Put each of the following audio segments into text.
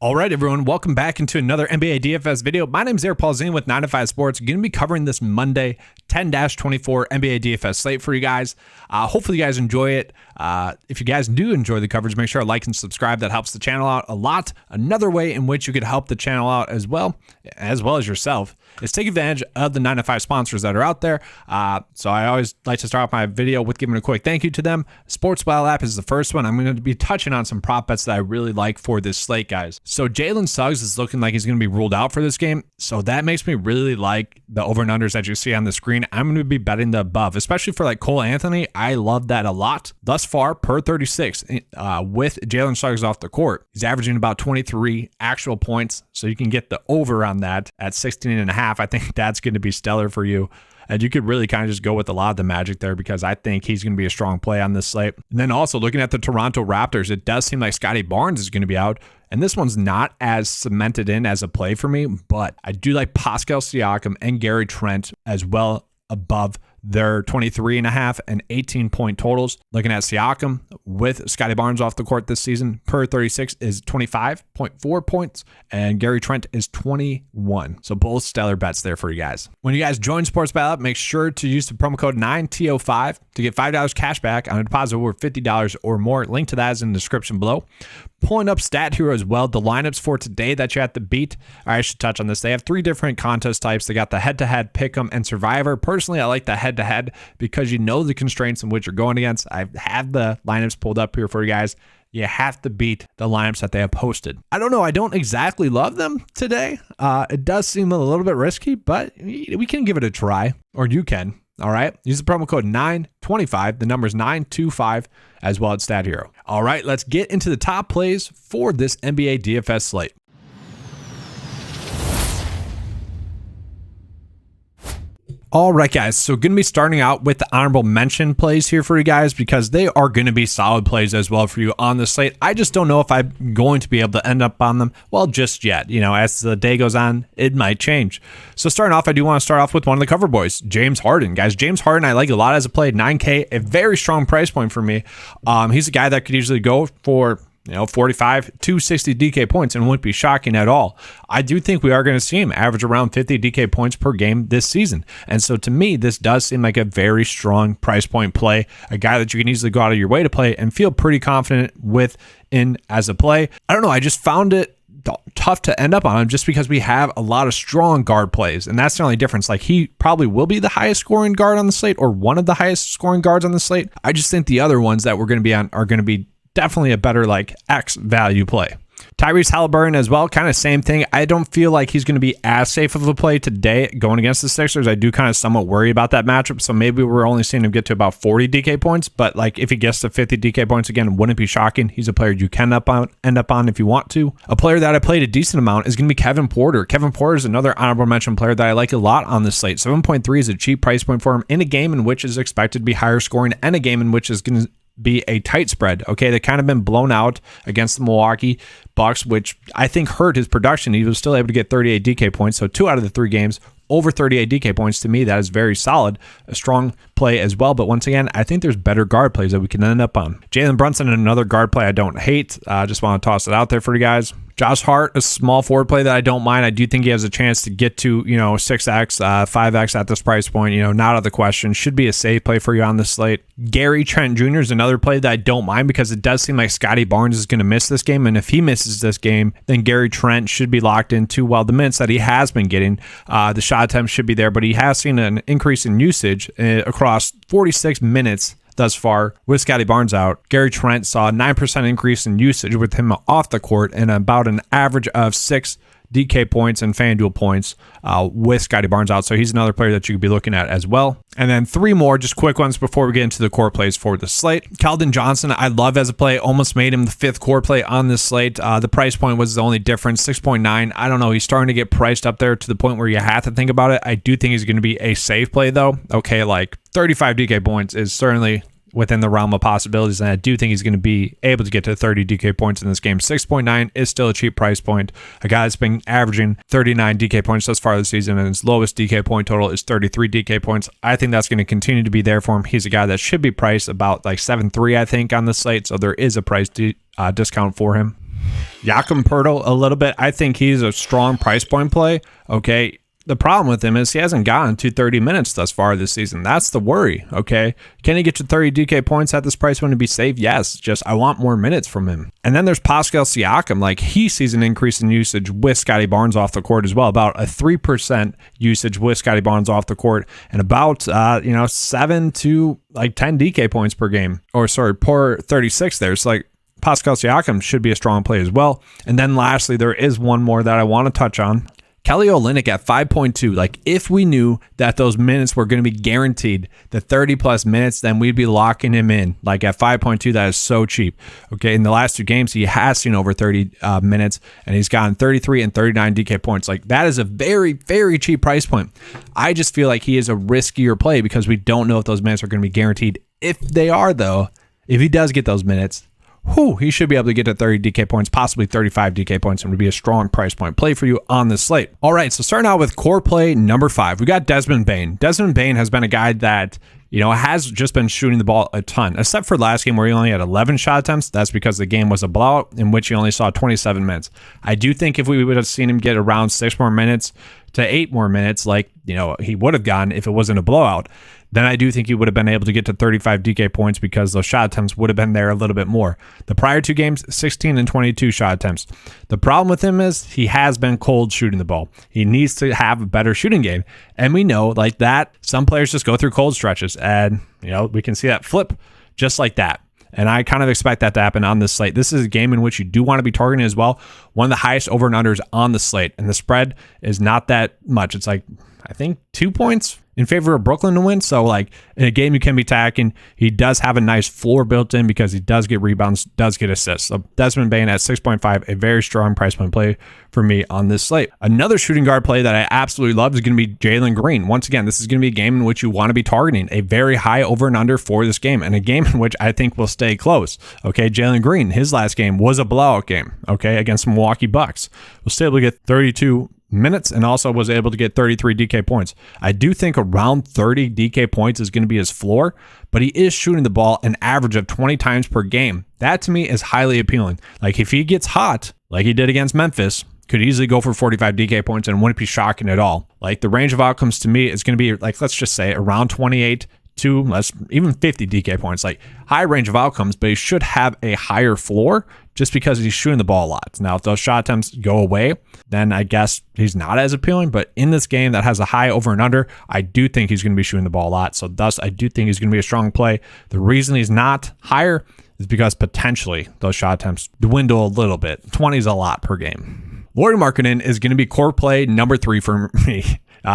All right, everyone, welcome back into another NBA DFS video. My name is Eric Paulzine with 9 to 5 Sports. Going to be covering this Monday 10-24 NBA DFS slate for you guys. Hopefully you guys enjoy it. If you guys do enjoy the coverage, make sure to like and subscribe. That helps the channel out a lot. Another way in which you could help the channel out as well as yourself, is take advantage of the 9 to 5 sponsors that are out there. So I always like to start off my video with giving a quick thank you to them. Sportswell app is the first one. I'm going to be touching on some prop bets that I really like for this slate, guys. So Jalen Suggs is looking like he's going to be ruled out for this game. So that makes me really like the over and unders that you see on the screen. I'm going to be betting the above, especially for like Cole Anthony. I love that a lot. Thus far, per 36, with Jalen Suggs off the court, he's averaging about 23 actual points. So you can get the over on that at 16.5. I think that's going to be stellar for you. And you could really kind of just go with a lot of the magic there, because I think he's going to be a strong play on this slate. And then also looking at the Toronto Raptors, it does seem like Scotty Barnes is going to be out. And this one's not as cemented in as a play for me, but I do like Pascal Siakam and Gary Trent as well above their 23.5 and 18 point totals. Looking at Siakam with Scotty Barnes off the court this season, per 36 is 25.4 points, and Gary Trent is 21. So both stellar bets there for you guys. When you guys join Sports Battle App, make sure to use the promo code 9TO5 to get $5 cash back on a deposit over $50 or more. Link to that is in the description below. Pulling up Stat Hero as well. The lineups for today that you have to beat. I should touch on this. They have 3 different contest types. They got the head-to-head, pick'em, and survivor. Personally, I like the head-to-head because you know the constraints in which you're going against. I have the lineups pulled up here for you guys. You have to beat the lineups that they have posted. I don't know. I don't exactly love them today. It does seem a little bit risky, but we can give it a try, or you can. All right. Use the promo code 925. The number is 925 as well as Stat Hero. All right. Let's get into the top plays for this NBA DFS slate. All right, guys, so going to be starting out with the honorable mention plays here for you guys, because they are going to be solid plays as well for you on the slate. I just don't know if I'm going to be able to end up on them, well, just yet. You know, as the day goes on, it might change. So starting off, I do want to start off with one of the cover boys, James Harden. Guys, James Harden, I like a lot as a play, 9K, a very strong price point for me. He's a guy that could usually go for 45 to 60 DK points and wouldn't be shocking at all. I do think we are going to see him average around 50 DK points per game this season. And so to me, this does seem like a very strong price point play, a guy that you can easily go out of your way to play and feel pretty confident with in as a play. I don't know. I just found it tough to end up on him just because we have a lot of strong guard plays. And that's the only difference. Like, he probably will be the highest scoring guard on the slate, or one of the highest scoring guards on the slate. I just think the other ones that we're going to be on are going to be definitely a better like X value play. Tyrese Halliburton as well, kind of same thing. I don't feel like he's going to be as safe of a play today going against the Sixers. I do kind of somewhat worry about that matchup, so maybe we're only seeing him get to about 40 DK points, but like if he gets to 50 DK points again, wouldn't be shocking. He's a player you can end up on if you want to. A player that I played a decent amount is going to be Kevin Porter. Kevin Porter is another honorable mention player that I like a lot on this slate. 7.3 is a cheap price point for him in a game in which is expected to be higher scoring, and a game in which is going to be a tight spread. Okay, they kind of been blown out against the Milwaukee Bucks, which I think hurt his production. He was still able to get 38 DK points, so 2 out of the 3 games over 38 DK points. To me, that is very solid, a strong play as well. But once again, I think there's better guard plays that we can end up on. Jalen Brunson, another guard play I don't hate. Just want to toss it out there for you guys. Josh Hart, a small forward play that I don't mind. I do think he has a chance to get to, 6X, 5X at this price point, not out of the question. Should be a safe play for you on the slate. Gary Trent Jr. is another play that I don't mind, because it does seem like Scotty Barnes is going to miss this game. And if he misses this game, then Gary Trent should be locked into, well, the minutes that he has been getting. The shot attempts should be there, but he has seen an increase in usage across 46 minutes thus far with Scotty Barnes out. Gary Trent saw a 9% increase in usage with him off the court, and about an average of 6 DK points and FanDuel points with Scotty Barnes out. So he's another player that you could be looking at as well. And then 3 more just quick ones before we get into the core plays for the slate. KELDON Johnson, I love as a play. Almost made him the 5th core play on this slate. The price point was the only difference, 6.9. I don't know. He's starting to get priced up there to the point where you have to think about it. I do think he's going to be a safe play, though. Okay, like 35 DK points is certainly within the realm of possibilities, and I do think he's going to be able to get to 30 DK points in this game. 6.9 is still a cheap price point. A guy that's been averaging 39 DK points thus far this season, and his lowest DK point total is 33 DK points. I think that's going to continue to be there for him. He's a guy that should be priced about like 7.3, I think, on the slate, so there is a price discount for him. Jakob Poeltl a little bit. I think he's a strong price point play. Okay. The problem with him is he hasn't gotten to 30 minutes thus far this season. That's the worry, okay? Can he get to 30 DK points at this price point to be safe? Yes, just I want more minutes from him. And then there's Pascal Siakam. Like, he sees an increase in usage with Scotty Barnes off the court as well. About a 3% usage with Scotty Barnes off the court and about, 7 to 10 DK points per game. Or sorry, per 36 there. So like Pascal Siakam should be a strong play as well. And then lastly, there is one more that I want to touch on. Kelly Olynyk at 5.2. Like, if we knew that those minutes were going to be guaranteed, the 30 plus minutes, then we'd be locking him in. Like, at 5.2, that is so cheap. Okay, in the last 2 games, he has seen over 30 minutes, and he's gotten 33 and 39 DK points. Like, that is a very, very cheap price point. I just feel like he is a riskier play because we don't know if those minutes are going to be guaranteed. If they are, though, if he does get those minutes, he should be able to get to 30 DK points, possibly 35 DK points, and would be a strong price point play for you on this slate. All right, so starting out with core play number 5, we got Desmond Bane. Desmond Bane has been a guy that, has just been shooting the ball a ton, except for last game where he only had 11 shot attempts. That's because the game was a blowout in which he only saw 27 minutes. I do think if we would have seen him get around 6 more minutes to 8 more minutes, he would have gotten if it wasn't a blowout, then I do think he would have been able to get to 35 DK points because those shot attempts would have been there a little bit more. The prior 2 games, 16 and 22 shot attempts. The problem with him is he has been cold shooting the ball. He needs to have a better shooting game. And we know like that, some players just go through cold stretches and, we can see that flip just like that. And I kind of expect that to happen on this slate. This is a game in which you do want to be targeting as well. One of the highest over and unders on the slate. And the spread is not that much. It's I think 2 points in favor of Brooklyn to win. So in a game you can be attacking, he does have a nice floor built in because he does get rebounds, does get assists. So Desmond Bane at 6.5, a very strong price point play for me on this slate. Another shooting guard play that I absolutely love is going to be Jalen Green. Once again, this is going to be a game in which you want to be targeting a very high over and under for this game, and a game in which I think will stay close. Okay, Jalen Green, his last game was a blowout game, okay, against the Milwaukee Bucks. Was still able to get 32 minutes and also was able to get 33 DK points. I do think around 30 DK points is going to be his floor, but he is shooting the ball an average of 20 times per game. That to me is highly appealing. Like, if he gets hot, like he did against Memphis, could easily go for 45 DK points and wouldn't be shocking at all. Like, the range of outcomes to me is going to be let's just say around 28 to even 50 DK points. Like, high range of outcomes, but he should have a higher floor just because he's shooting the ball a lot. Now, if those shot attempts go away, then I guess he's not as appealing. But in this game that has a high over and under, I do think he's going to be shooting the ball a lot. So thus, I do think he's going to be a strong play. The reason he's not higher is because potentially those shot attempts dwindle a little bit. 20 is a lot per game. Lauri Markkanen is going to be core play number 3 for me.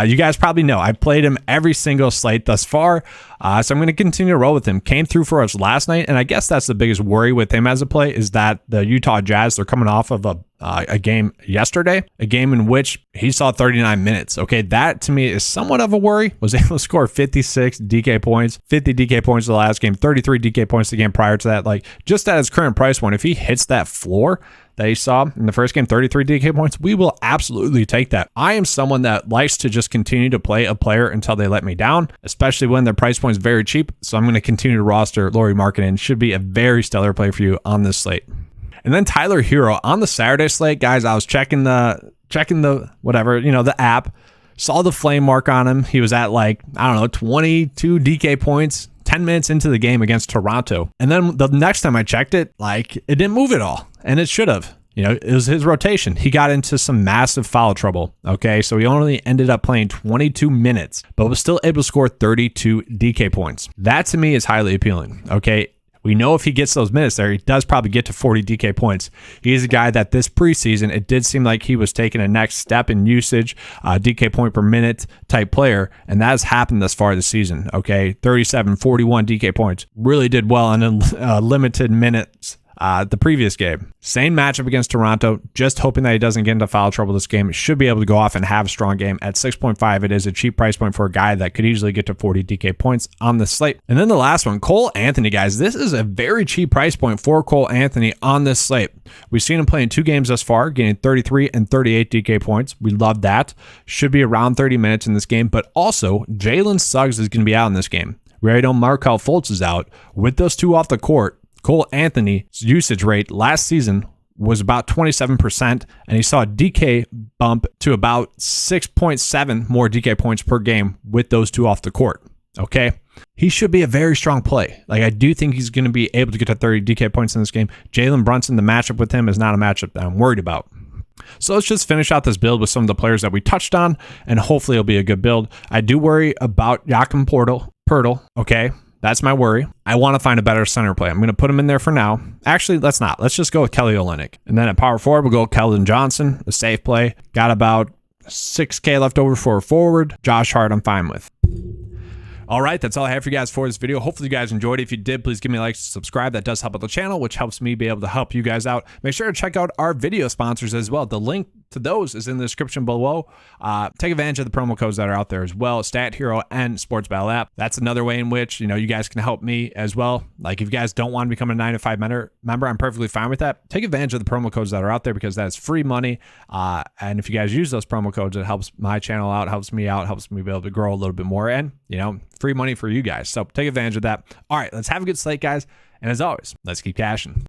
You guys probably know I played him every single slate thus far, so I'm going to continue to roll with him. Came through for us last night, and I guess that's the biggest worry with him as a play is that the Utah Jazz, they're coming off of a game yesterday, a game in which he saw 39 minutes. Okay, that to me is somewhat of a worry. Was able to score 56 DK points, 50 DK points the last game, 33 DK points the game prior to that. Like, just at his current price point, if he hits that floor that he saw in the first game, 33 DK points, we will absolutely take that. I am someone that likes to just continue to play a player until they let me down, especially when their price point is very cheap. So I'm going to continue to roster Lauri Markkanen. Should be a very stellar play for you on this slate. And then Tyler Hero on the Saturday slate, guys. I was checking the whatever, the app, saw the flame mark on him. He was at 22 DK points 10 minutes into the game against Toronto. And then the next time I checked it, it didn't move at all. And it should have. It was his rotation. He got into some massive foul trouble. Okay, so he only ended up playing 22 minutes, but was still able to score 32 DK points. That to me is highly appealing. Okay, we know if he gets those minutes there, he does probably get to 40 DK points. He's a guy that this preseason, it did seem like he was taking a next step in usage, DK point per minute type player, and that has happened thus far this season. Okay, 37, 41 DK points. Really did well in limited minutes. The previous game. Same matchup against Toronto. Just hoping that he doesn't get into foul trouble this game. Should be able to go off and have a strong game. At 6.5, it is a cheap price point for a guy that could easily get to 40 DK points on the slate. And then the last one, Cole Anthony, guys. This is a very cheap price point for Cole Anthony on this slate. We've seen him play in 2 games thus far, getting 33 and 38 DK points. We love that. Should be around 30 minutes in this game, but also Jalen Suggs is going to be out in this game. We already know Markelle Fultz is out. With those two off the court, Cole Anthony's usage rate last season was about 27%, and he saw a DK bump to about 6.7 more DK points per game with those two off the court. Okay. He should be a very strong play. Like, I do think he's going to be able to get to 30 DK points in this game. Jalen Brunson, the matchup with him is not a matchup that I'm worried about. So let's just finish out this build with some of the players that we touched on, and hopefully it'll be a good build. I do worry about Joachim Poeltl. Okay. That's my worry. I want to find a better center play. I'm going to put him in there for now. Actually, let's not. Let's just go with Kelly Olynyk. And then at power forward, we'll go with KELDON Johnson, a safe play. Got about 6K left over for a forward. Josh Hart, I'm fine with. All right, that's all I have for you guys for this video. Hopefully you guys enjoyed it. If you did, please give me a like, subscribe. That does help out the channel, which helps me be able to help you guys out. Make sure to check out our video sponsors as well. The link to those is in the description below. Take advantage of the promo codes that are out there as well. Stat Hero and Sports Battle app. That's another way in which, you know, you guys can help me as well. Like, if you guys don't want to become a 9-to-5 member, I'm perfectly fine with that. Take advantage of the promo codes that are out there because that's free money. And if you guys use those promo codes, it helps my channel out, helps me out, helps me be able to grow a little bit more, and, you know, free money for you guys. So take advantage of that. All right, let's have a good slate, guys. And as always, let's keep cashing.